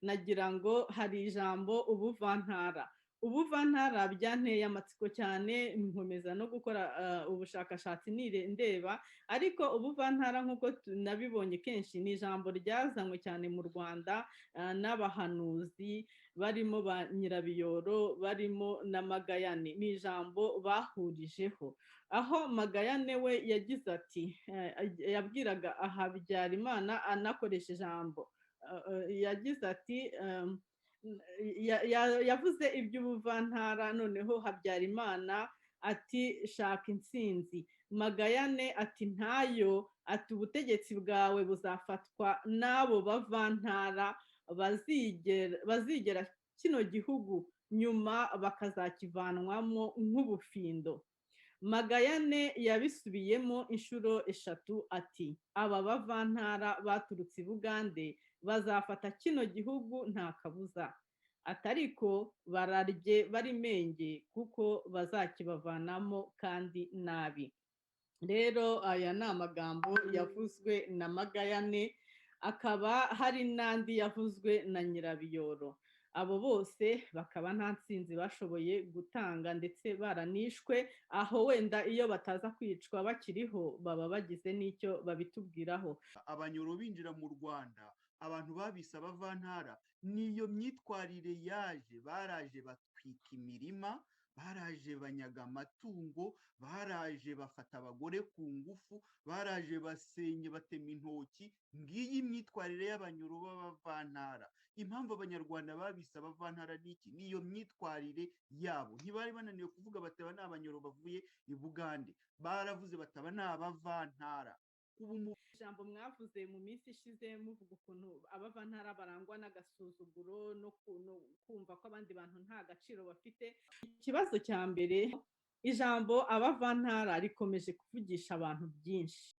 nagira ngo hari ijambo ubuvantara. Ubuvantara byanteye amatsiko cyane, nkomeza no gukora ubushakashatsi ndeba, ariko ubuvantara nk'uko nabibonye kenshi ni ijambo ryazanywe cyane mu Rwanda n'abahanuzi barimo ba Nyirabiyoro, barimo na Magayane. Ni ijambo bahurijeho, aho Magayane we yagize ati, yabwiraga Habyarimana anakoresha ijambo, yagize ati yavuze iby'ubuvantara, noneho Habyarimana ati shaka intsinzi. Magayane ati ntayo, ati ubutegetsi bwawe buzafatwa n'abo bavantara bazigera kino gihugu nyuma bakazakivanwamo nk'ubufindo. Magayane yabisubiyemo inshuro eshatu ati aba bavantara baturutse i Bugande bazafata kino gihugu nta kabuza, atariko bararye barimenge kuko bazakibavanamo kandi nabi. Rero aya ni amagambo yavuzwe na Magayane, akaba hari n'andi yavuzwe na Nyirabiyoro. Abo bose bakaba nta ntsinzi bashoboye gutanga ndetse baranishwe, aho wenda iyo bataza kwicwa bakiriho baba bagize n'icyo babitubwiraho. Abanyoro binjira mu Rwanda, abantu babise abavantara, niyo myitwarire yaje. Baraje batwika imirima, baraje banyaga amatungo, baraje bafata abagore ku ngufu, baraje basenye batema intoki. Ngiyi imyitwarire y'abanyoro b'abavantara. Impamvu abanyarwanda babise abavantara n'iki? Niyo myitwarire yabo. Ntibari bananiwe kuvuga bataba ni abanyoro bavuye i Bugande, baravuze bataba ni abavantara. Ijambo mwavuze mu minsi ishize muvuga ukuntu abavantara barangwa n'agasuzuguro no kumva ko abandi bantu nta gaciro bafite. Ikibazo cya mbere, ijambo abavantara rikomeje kuvugisha abantu byinshi.